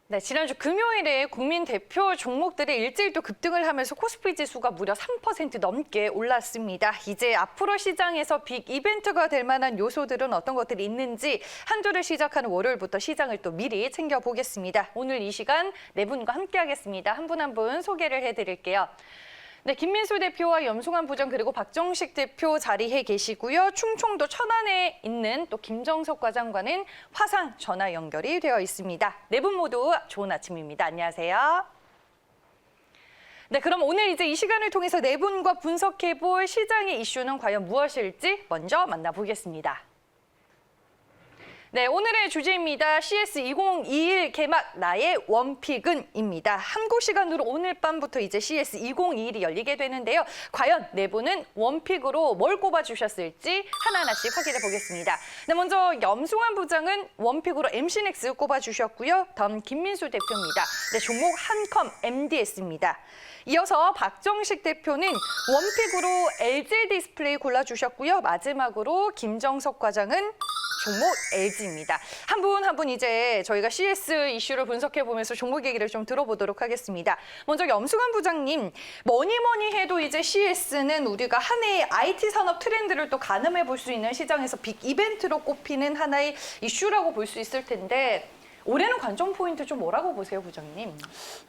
네, 지난주 금요일에 국민 대표 종목들의 일제일 또 급등을 하면서 코스피 지수가 무려 3% 넘게 올랐습니다. 이제 앞으로 시장에서 빅 이벤트가 될 만한 요소들은 어떤 것들이 있는지 한 주를 시작하는 월요일부터 시장을 또 미리 챙겨보겠습니다. 오늘 이 시간 네 분과 함께하겠습니다. 한 분 한 분 소개를 해드릴게요. 네, 김민수 대표와 염승환 부장 그리고 박정식 대표 자리해 계시고요. 충청도 천안에 있는 또 김정석 과장과는 화상 전화 연결이 되어 있습니다. 네 분 모두 좋은 아침입니다. 안녕하세요. 네, 그럼 오늘 이제 이 시간을 통해서 네 분과 분석해볼 시장의 이슈는 과연 무엇일지 먼저 만나보겠습니다. 네, 오늘의 주제입니다. CS 2021 개막 나의 원픽은입니다. 한국 시간으로 오늘 밤부터 이제 CS 2021이 열리게 되는데요. 과연 네 분은 원픽으로 뭘 꼽아주셨을지 하나하나씩 확인해 보겠습니다. 네, 먼저 염승환 부장은 원픽으로 MC넥스 꼽아주셨고요. 다음 김민수 대표입니다. 네, 종목 한컴 MDS입니다. 이어서 박정식 대표는 원픽으로 LG 디스플레이 골라주셨고요. 마지막으로 김정석 과장은 종목 LG입니다. 한 분 한 분 이제 저희가 CS 이슈를 분석해보면서 종목 얘기를 좀 들어보도록 하겠습니다. 먼저 염승환 부장님, 뭐니 해도 이제 CS는 우리가 한 해의 IT 산업 트렌드를 또 가늠해 볼 수 있는 시장에서 빅 이벤트로 꼽히는 하나의 이슈라고 볼 수 있을 텐데 올해는 관전 포인트 좀 뭐라고 보세요, 부장님?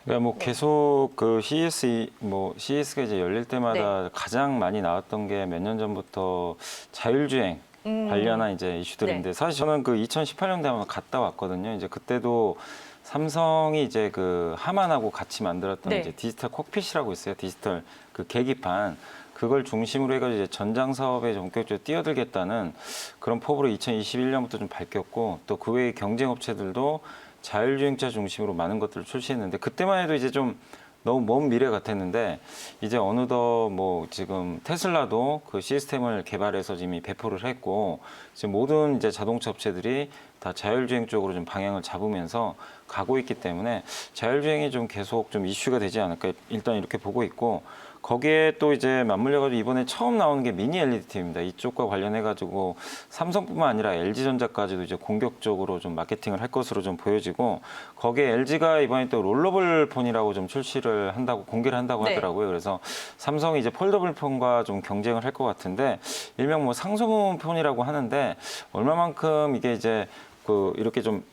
그러니까 뭐 계속 그 CS가 이제 열릴 때마다 가장 많이 나왔던 게 몇 년 전부터 자율주행 관련한 이제 이슈들인데 사실 저는 그 2018년도에 한번 갔다 왔거든요. 이제 그때도 삼성이 이제 그 하만하고 같이 만들었던 이제 디지털 콕핏이라고 있어요. 디지털 그 계기판. 그걸 중심으로 해가지고 이제 전장 사업에 본격적으로 뛰어들겠다는 그런 포부로 2021년부터 좀 밝혔고 또 그 외의 경쟁 업체들도 자율주행차 중심으로 많은 것들을 출시했는데 그때만 해도 이제 좀 너무 먼 미래 같았는데 이제 어느덧 뭐 지금 테슬라도 그 시스템을 개발해서 이미 배포를 했고 지금 모든 이제 자동차 업체들이 다 자율주행 쪽으로 좀 방향을 잡으면서 가고 있기 때문에 자율주행이 좀 계속 좀 이슈가 되지 않을까 일단 이렇게 보고 있고 거기에 또 이제 맞물려가지고 이번에 처음 나오는 게 미니 LED TV입니다. 이쪽과 관련해가지고 삼성뿐만 아니라 LG전자까지도 이제 공격적으로 좀 마케팅을 할 것으로 좀 보여지고 거기에 LG가 이번에 또 롤러블 폰이라고 좀 출시를 한다고 공개를 한다고 하더라고요. 그래서 삼성이 이제 폴더블 폰과 좀 경쟁을 할 것 같은데 일명 뭐 상소문 폰이라고 하는데 얼마만큼 이게 이제 그 이렇게 좀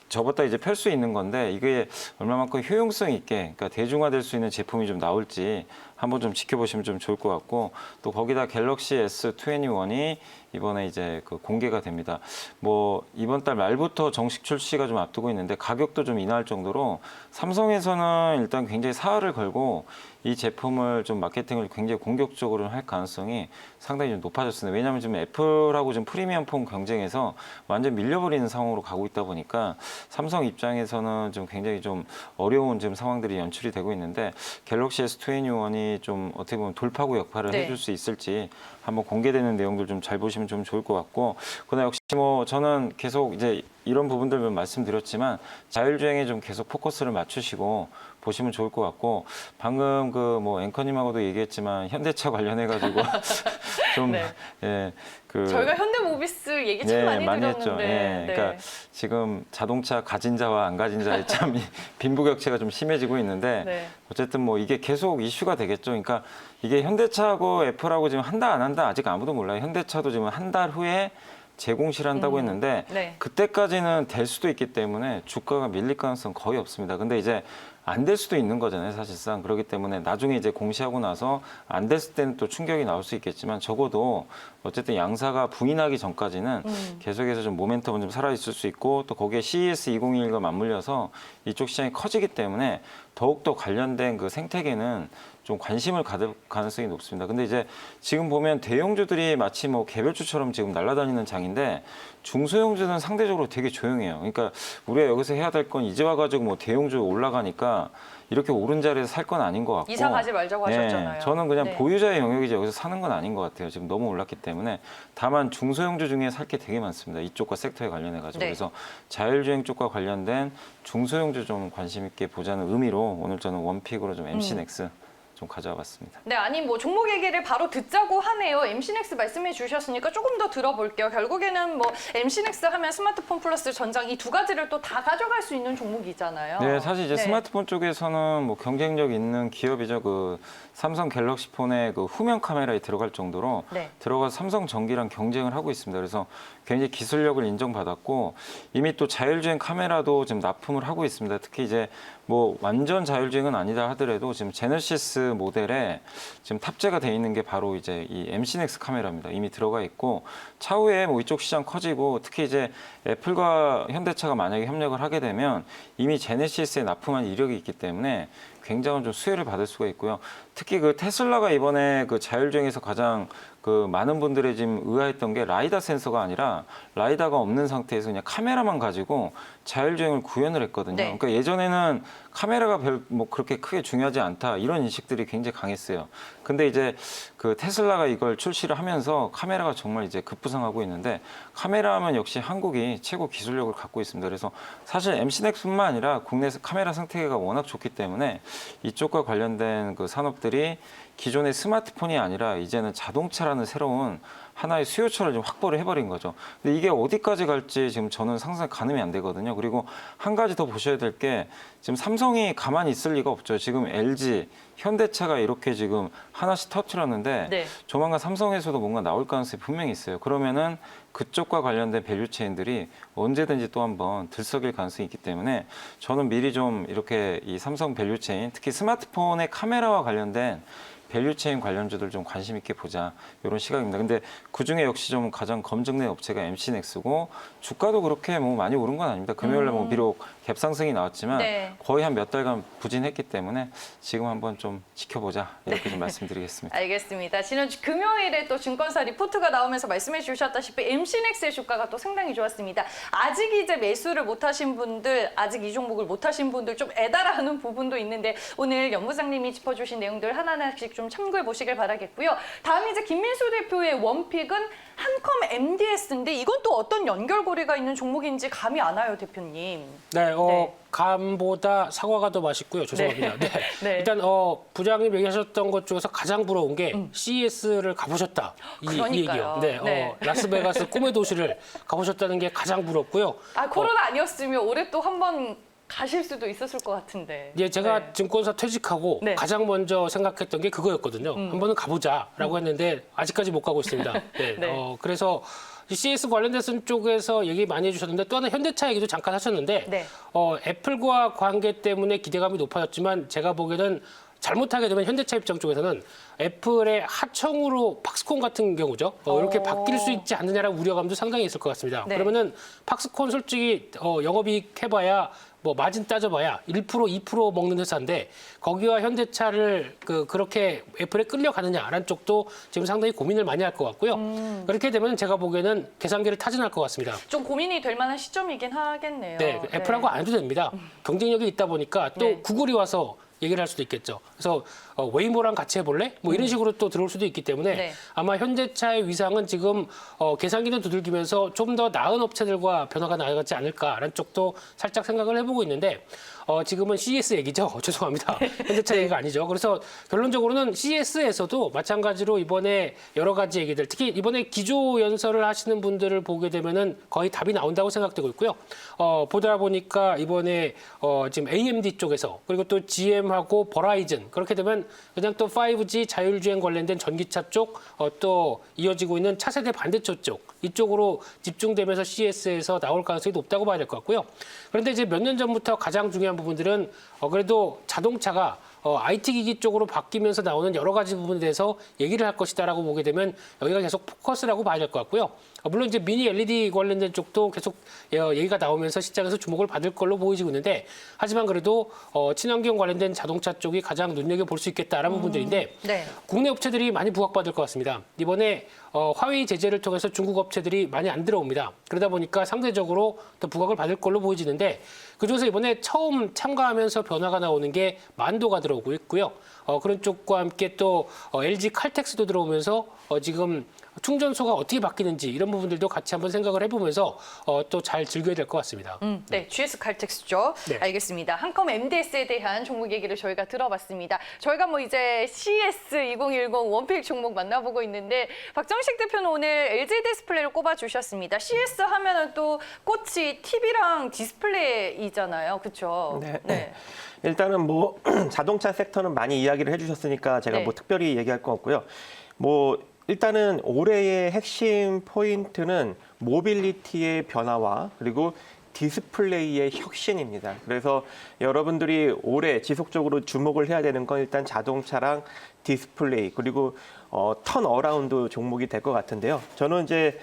접었다 이제 펼 수 있는 건데 이게 얼마만큼 효용성 있게 그러니까 대중화될 수 있는 제품이 좀 나올지 한번 좀 지켜보시면 좀 좋을 것 같고 또 거기다 갤럭시 S21이 이번에 이제 그 공개가 됩니다. 뭐 이번 달 말부터 정식 출시가 좀 앞두고 있는데 가격도 좀 인하할 정도로 삼성에서는 일단 굉장히 사활을 걸고 이 제품을 좀 마케팅을 굉장히 공격적으로 할 가능성이 상당히 좀 높아졌습니다. 왜냐하면 지금 애플하고 지금 프리미엄 폰 경쟁에서 완전 밀려버리는 상황으로 가고 있다 보니까 삼성 입장에서는 좀 굉장히 좀 어려운 지금 상황들이 연출이 되고 있는데 갤럭시 S21이 좀 어떻게 보면 돌파구 역할을 해줄 수 있을지 한번 공개되는 내용들 좀 잘 보시면 좀 좋을 것 같고 그러나 역시 뭐 저는 계속 이제 이런 부분들을 말씀드렸지만 자율주행에 좀 계속 포커스를 맞추시고 보시면 좋을 것 같고 방금 그 뭐 앵커님하고도 얘기했지만 현대차 관련해 가지고 좀 그 저희가 현대모비스 얘기 참 많이 했죠. 들었는데 그러니까 지금 자동차 가진 자와 안 가진 자의 참 빈부격차가 좀 심해지고 있는데 어쨌든 뭐 이게 계속 이슈가 되겠죠. 그러니까 이게 현대차하고 애플하고 지금 한다 안 한다 아직 아무도 몰라요. 현대차도 지금 한 달 후에 재공시를 한다고 했는데 그때까지는 될 수도 있기 때문에 주가가 밀릴 가능성 거의 없습니다. 근데 이제 안 될 수도 있는 거잖아요, 사실상. 그렇기 때문에 나중에 이제 공시하고 나서 안 됐을 때는 또 충격이 나올 수 있겠지만 적어도 어쨌든 양사가 부인하기 전까지는 계속해서 좀 모멘텀은 좀 살아있을 수 있고 또 거기에 CES 2021과 맞물려서 이쪽 시장이 커지기 때문에 더욱더 관련된 그 생태계는 좀 관심을 가질 가능성이 높습니다. 근데 이제 지금 보면 대형주들이 마치 뭐 개별주처럼 지금 날아다니는 장인데 중소형주는 상대적으로 되게 조용해요. 그러니까 우리가 여기서 해야 될 건 이제 와가지고 뭐 대형주 올라가니까 이렇게 오른 자리에서 살 건 아닌 것 같고 이사 가지 말자고 하셨잖아요. 저는 그냥 보유자의 영역이지 여기서 사는 건 아닌 것 같아요. 지금 너무 올랐기 때문에 다만 중소형주 중에 살 게 되게 많습니다. 이쪽과 섹터에 관련해가지고 그래서 자율주행 쪽과 관련된 중소형주 좀 관심 있게 보자는 의미로 오늘 저는 원픽으로 좀 MC넥스 좀 가져와 봤습니다. 네, 아니 뭐 종목 얘기를 바로 듣자고 하네요. MC넥스 말씀해 주셨으니까 조금 더 들어볼게요. 결국에는 뭐 MC넥스 하면 스마트폰 플러스 전장 이 두 가지를 또 다 가져갈 수 있는 종목이잖아요. 네, 사실 이제 네. 스마트폰 쪽에서는 뭐 경쟁력 있는 기업이죠. 그 삼성 갤럭시 폰의 그 후면 카메라에 들어갈 정도로 네. 들어가서 삼성 전기랑 경쟁을 하고 있습니다. 그래서 굉장히 기술력을 인정받았고 이미 또 자율주행 카메라도 지금 납품을 하고 있습니다. 특히 이제 뭐 완전 자율주행은 아니다 하더라도 지금 제네시스 모델에 지금 탑재가 돼 있는 게 바로 이제 이 MC넥스 카메라입니다. 이미 들어가 있고 차후에 뭐 이쪽 시장 커지고 특히 이제 애플과 현대차가 만약에 협력을 하게 되면 이미 제네시스에 납품한 이력이 있기 때문에 굉장한 좀 수혜를 받을 수가 있고요. 특히 그 테슬라가 이번에 그 자율주행에서 가장 그 많은 분들이 지금 의아했던 게 라이다 센서가 아니라 라이다가 없는 상태에서 그냥 카메라만 가지고 자율주행을 구현을 했거든요. 네. 그러니까 예전에는 카메라가 별 뭐 그렇게 크게 중요하지 않다 이런 인식들이 굉장히 강했어요. 근데 이제 그 테슬라가 이걸 출시를 하면서 카메라가 정말 이제 급부상하고 있는데 카메라 하면 역시 한국이 최고 기술력을 갖고 있습니다. 그래서 사실 MC넥스뿐만 아니라 국내에서 카메라 생태계가 워낙 좋기 때문에 이쪽과 관련된 그 산업들이 기존의 스마트폰이 아니라 이제는 자동차라는 새로운 하나의 수요처를 좀 확보를 해버린 거죠. 근데 이게 어디까지 갈지 지금 저는 상상 가늠이 안 되거든요. 그리고 한 가지 더 보셔야 될 게 지금 삼성이 가만히 있을 리가 없죠. 지금 LG, 현대차가 이렇게 지금 하나씩 터뜨렸는데 네. 조만간 삼성에서도 뭔가 나올 가능성이 분명히 있어요. 그러면은 그쪽과 관련된 밸류체인들이 언제든지 또 한번 들썩일 가능성이 있기 때문에 저는 미리 좀 이렇게 이 삼성 밸류체인, 특히 스마트폰의 카메라와 관련된 밸류체인 관련주들 좀 관심 있게 보자 이런 시각입니다. 근데 그중에 역시 좀 가장 검증된 업체가 MC넥스고 주가도 그렇게 뭐 많이 오른 건 아닙니다. 금요일에 뭐 비록 갭상승이 나왔지만 네. 거의 한 몇 달간 부진했기 때문에 지금 한번 좀 지켜보자 이렇게 좀 말씀드리겠습니다. 알겠습니다. 지난 금요일에 또 증권사 리포트가 나오면서 말씀해 주셨다시피 MC넥스의 주가가 또 상당히 좋았습니다. 아직 이제 매수를 못하신 분들, 아직 이 종목을 못하신 분들 좀 애달아하는 부분도 있는데 오늘 연무장님이 짚어주신 내용들 하나하나씩 좀 참고해 보시길 바라겠고요. 다음 이제 김민수 대표의 원픽은 한컴 MDS인데 이건 또 어떤 연결고리가 있는 종목인지 감이 안 와요, 대표님. 네, 네. 감보다 사과가 더 맛있고요. 죄송합니다. 네. 네. 일단 부장님 얘기하셨던 것 중에서 가장 부러운 게 CES를 가보셨다. 이 그러니까요. 얘기요. 네, 네. 라스베가스 꿈의 도시를 가보셨다는 게 가장 부럽고요. 아, 코로나 아니었으면 올해 또 한번 가실 수도 있었을 것 같은데. 예, 제가 네. 증권사 퇴직하고 네. 가장 먼저 생각했던 게 그거였거든요. 한번은 가보자라고 했는데 아직까지 못 가고 있습니다. 네, 네. 그래서 CS 관련돼서 쪽에서 얘기 많이 해주셨는데 또 하나 현대차 얘기도 잠깐 하셨는데 네. 애플과 관계 때문에 기대감이 높아졌지만 제가 보기에는 잘못하게 되면 현대차 입장 쪽에서는 애플의 하청으로 팍스콘 같은 경우죠. 이렇게 바뀔 수 있지 않느냐라는 우려감도 상당히 있을 것 같습니다. 네. 그러면은 팍스콘 솔직히 영업이익 해봐야 뭐 마진 따져봐야 1% 2% 먹는 회사인데 거기와 현대차를 그렇게 애플에 끌려가느냐라는 쪽도 지금 상당히 고민을 많이 할 것 같고요. 그렇게 되면 제가 보기에는 계산기를 타진할 것 같습니다. 좀 고민이 될 만한 시점이긴 하겠네요. 네, 애플하고 안 해도 됩니다. 경쟁력이 있다 보니까 또 네. 구글이 와서 얘기를 할 수도 있겠죠. 그래서 웨이모랑 같이 해볼래? 뭐 이런 식으로 또 들어올 수도 있기 때문에 네. 아마 현대차의 위상은 지금 계산기는 두들기면서 좀 더 나은 업체들과 변화가 나가지 않을까라는 쪽도 살짝 생각을 해보고 있는데 지금은 CES 얘기죠. 죄송합니다. 현대차 얘기가 아니죠. 그래서 결론적으로는 CES에서도 마찬가지로 이번에 여러 가지 얘기들, 특히 이번에 기조 연설을 하시는 분들을 보게 되면은 거의 답이 나온다고 생각되고 있고요. 보다 보니까 이번에 지금 AMD 쪽에서 그리고 또 GM하고 버라이즌 그렇게 되면 그냥 또 5G 자율주행 관련된 전기차 쪽 또 이어지고 있는 차세대 반대차 쪽 이쪽으로 집중되면서 CES에서 나올 가능성이 높다고 봐야 될 것 같고요. 그런데 이제 몇 년 전부터 가장 중요한 부분들은 그래도 자동차가 IT 기기 쪽으로 바뀌면서 나오는 여러 가지 부분에 대해서 얘기를 할 것이다라고 보게 되면 여기가 계속 포커스라고 봐야 될 것 같고요. 물론 이제 미니 LED 관련된 쪽도 계속 얘기가 나오면서 시장에서 주목을 받을 걸로 보이지고 있는데 하지만 그래도 친환경 관련된 자동차 쪽이 가장 눈여겨볼 수 있겠다라는 부분들인데 네. 국내 업체들이 많이 부각받을 것 같습니다. 이번에 화웨이 제재를 통해서 중국 업체들이 많이 안 들어옵니다. 그러다 보니까 상대적으로 더 부각을 받을 걸로 보여지는데 그중에서 이번에 처음 참가하면서 변화가 나오는 게 만도가 들어오고 있고요. 그런 쪽과 함께 또 LG 칼텍스도 들어오면서 지금 충전소가 어떻게 바뀌는지 이런 부분들도 같이 한번 생각을 해보면서 또 잘 즐겨야 될 것 같습니다. 네, GS 칼텍스죠. 네. 알겠습니다. 한컴 MDS에 대한 종목 얘기를 저희가 들어봤습니다. 저희가 뭐 이제 CS 2010 원픽 종목 만나보고 있는데 박정식 대표는 오늘 LG 디스플레이를 꼽아주셨습니다. CS 하면은 또 꽃이 TV랑 디스플레이잖아요, 그렇죠? 네. 일단은 뭐 자동차 섹터는 많이 이야기를 해주셨으니까 제가 네. 뭐 특별히 얘기할 거 없고요. 뭐 일단은 올해의 핵심 포인트는 모빌리티의 변화와 그리고 디스플레이의 혁신입니다. 그래서 여러분들이 올해 지속적으로 주목을 해야 되는 건 일단 자동차랑 디스플레이 그리고 턴어라운드 종목이 될 것 같은데요. 저는 이제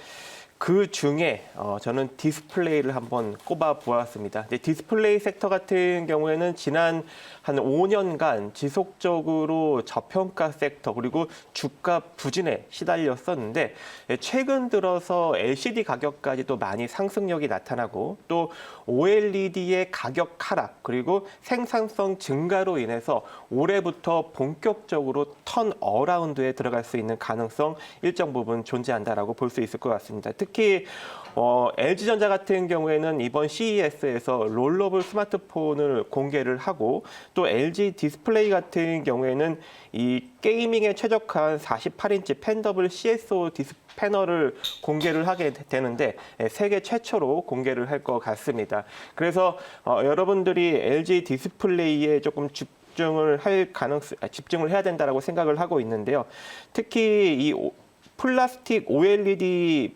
그 중에 저는 디스플레이를 한번 꼽아 보았습니다. 디스플레이 섹터 같은 경우에는 지난 한 5년간 지속적으로 저평가 섹터 그리고 주가 부진에 시달렸었는데 최근 들어서 LCD 가격까지도 많이 상승력이 나타나고 또 OLED의 가격 하락 그리고 생산성 증가로 인해서 올해부터 본격적으로 턴어라운드에 들어갈 수 있는 가능성 일정 부분 존재한다라고 볼 수 있을 것 같습니다. 특히 LG전자 같은 경우에는 이번 CES에서 롤러블 스마트폰을 공개를 하고 또 LG 디스플레이 같은 경우에는 이 게이밍에 최적화한 48인치 펜더블 CSO 패널을 공개를 하게 되는데 세계 최초로 공개를 할 것 같습니다. 그래서 여러분들이 LG 디스플레이에 조금 집중을 해야 된다라고 생각을 하고 있는데요. 특히 이 플라스틱 OLED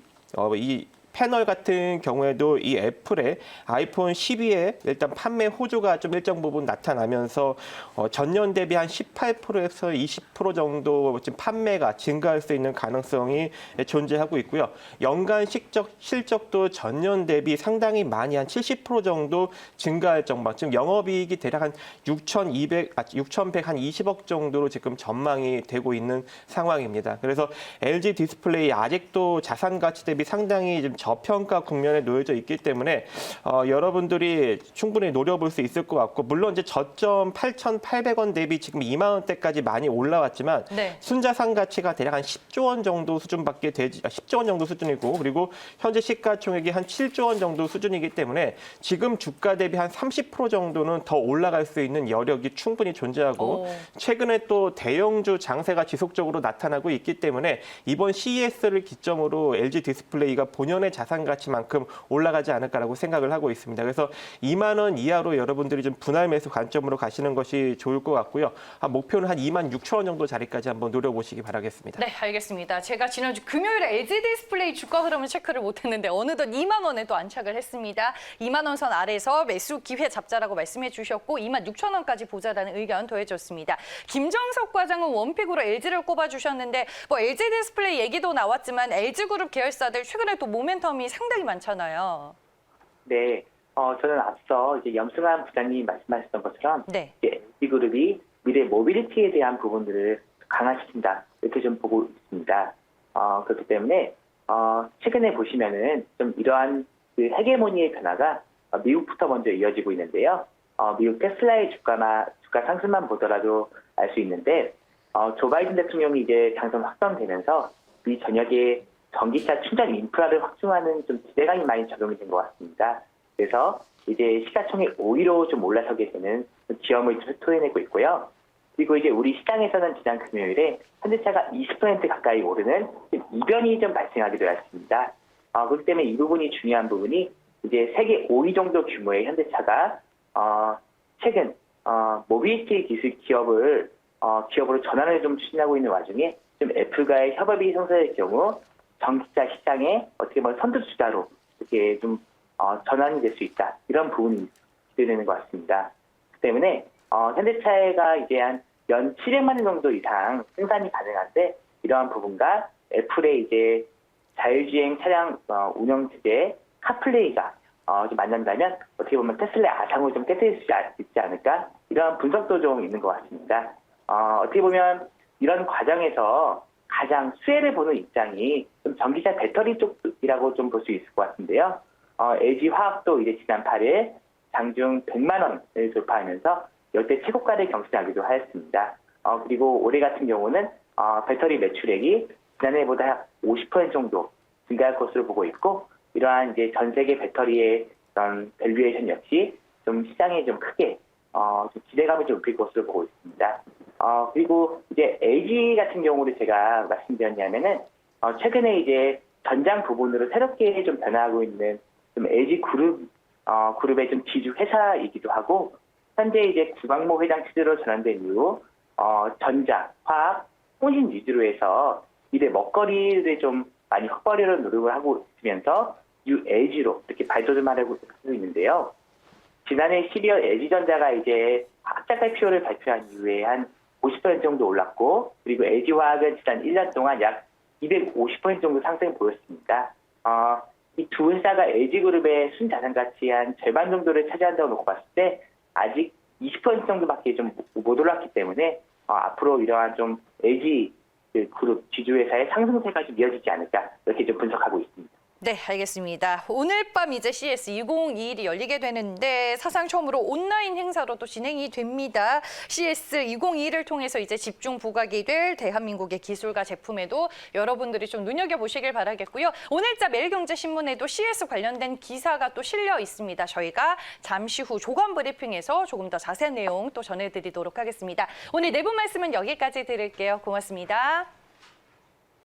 이 패널 같은 경우에도 이 애플의 아이폰 12에 일단 판매 호조가 좀 일정 부분 나타나면서 전년 대비 한 18%에서 20% 정도 지금 판매가 증가할 수 있는 가능성이 존재하고 있고요. 연간 실적도 전년 대비 상당히 많이 한 70% 정도 증가할 정도. 지금 영업이익이 대략 한 6,120억 정도로 지금 전망이 되고 있는 상황입니다. 그래서 LG 디스플레이 아직도 자산 가치 대비 상당히 좀 저평가 국면에 놓여져 있기 때문에 여러분들이 충분히 노려볼 수 있을 것 같고 물론 이제 저점 8,800원 대비 지금 2만 원대까지 많이 올라왔지만 네. 순자산 가치가 대략 한 10조 원 정도 수준밖에 되지 10조 원 정도 수준이고 그리고 현재 시가총액이 한 7조 원 정도 수준이기 때문에 지금 주가 대비 한 30% 정도는 더 올라갈 수 있는 여력이 충분히 존재하고 최근에 또 대형주 장세가 지속적으로 나타나고 있기 때문에 이번 CES를 기점으로 LG 디스플레이가 본연의 자산 가치만큼 올라가지 않을까라고 생각을 하고 있습니다. 그래서 2만 원 이하로 여러분들이 좀 분할 매수 관점으로 가시는 것이 좋을 것 같고요. 목표는 한 2만 6천 원 정도 자리까지 한번 노려보시기 바라겠습니다. 네, 알겠습니다. 제가 지난주 금요일에 LG 디스플레이 주가 흐름을 체크를 못했는데 어느덧 2만 원에 또 안착을 했습니다. 2만 원 선 아래에서 매수 기회 잡자라고 말씀해 주셨고 2만 6천 원까지 보자라는 의견 더해줬습니다. 김정석 과장은 원픽으로 LG를 꼽아주셨는데 뭐 LG 디스플레이 얘기도 나왔지만 LG그룹 계열사들 최근에 또 모멘텀이 상당히 많잖아요. 네, 저는 앞서 이제 염승환 부장님 말씀하셨던 것처럼 네. LG그룹이 미래 모빌리티에 대한 부분들을 강화시킨다 이렇게 좀 보고 있습니다. 그렇기 때문에 최근에 보시면은 좀 이러한 그 헤게모니의 변화가 미국부터 먼저 이어지고 있는데요. 미국 테슬라의 주가 상승만 보더라도 알 수 있는데 조 바이든 대통령이 이제 당선 확정되면서 미 전역에 전기차 충전 인프라를 확충하는 좀 기대감이 많이 적용이 된 것 같습니다. 그래서 이제 시가총액 5위로 좀 올라서게 되는 기염을 토해내고 있고요. 그리고 이제 우리 시장에서는 지난 금요일에 현대차가 20% 가까이 오르는 이변이 좀 발생하기도 했습니다. 그렇기 때문에 이 부분이 중요한 부분이 이제 세계 5위 정도 규모의 현대차가 최근 모빌리티 기술 기업으로 전환을 좀 추진하고 있는 와중에 좀 애플과의 협업이 성사될 경우 전기차 시장에 어떻게 보면 선두주자로 이렇게 좀 전환이 될 수 있다. 이런 부분이 기대되는 것 같습니다. 그 때문에 현대차가 이제 한 연 700만 원 정도 이상 생산이 가능한데 이러한 부분과 애플의 이제 자율주행 차량 운영 체제 카플레이가 좀 만난다면 어떻게 보면 테슬라의 아상을 좀 깨뜨릴 수 있지 않을까 이런 분석도 좀 있는 것 같습니다. 어떻게 보면 이런 과정에서 가장 수혜를 보는 입장이 좀 전기차 배터리 쪽이라고 좀 볼 수 있을 것 같은데요. LG 화학도 이제 지난 8일 장중 100만 원을 돌파하면서 역대 최고가를 경신하기도 하였습니다. 그리고 올해 같은 경우는 배터리 매출액이 지난해보다 50% 정도 증가할 것으로 보고 있고, 이러한 이제 전 세계 배터리의 그런 밸류에이션 역시 좀 시장에 좀 크게 좀 기대감을 좀 높일 것으로 보고 있습니다. 그리고 이제 LG 같은 경우를 제가 말씀드렸냐면은 최근에 이제 전장 부분으로 새롭게 좀 변화하고 있는 좀 LG 그룹의 좀 지주 회사이기도 하고, 현재 이제 구광모 회장 체제로 전환된 이후 전자, 화학, 통신 위주로 해서 미래 먹거리를 좀 많이 확보하려는 노력을 하고 있으면서 LG로 이렇게 발전을 하고 있는데요. 지난해 12월 LG전자가 이제 합작 IPO를 발표한 이후에 한 50% 정도 올랐고, 그리고 LG화학은 지난 1년 동안 약 250% 정도 상승을 보였습니다. 이 두 회사가 LG그룹의 순자산 가치 한 절반 정도를 차지한다고 놓고 봤을 때 아직 20% 정도밖에 좀 못 올랐기 때문에 앞으로 이러한 좀 LG 그룹 지주회사의 상승세가 좀 이어지지 않을까, 이렇게 좀 분석하고 있습니다. 네, 알겠습니다. 오늘 밤 이제 CS 2021이 열리게 되는데 사상 처음으로 온라인 행사로 또 진행이 됩니다. CS 2021을 통해서 이제 집중 부각이 될 대한민국의 기술과 제품에도 여러분들이 좀 눈여겨보시길 바라겠고요. 오늘자 매일경제신문에도 CS 관련된 기사가 또 실려 있습니다. 저희가 잠시 후 조간 브리핑에서 조금 더 자세한 내용 또 전해드리도록 하겠습니다. 오늘 네 분 말씀은 여기까지 드릴게요. 고맙습니다.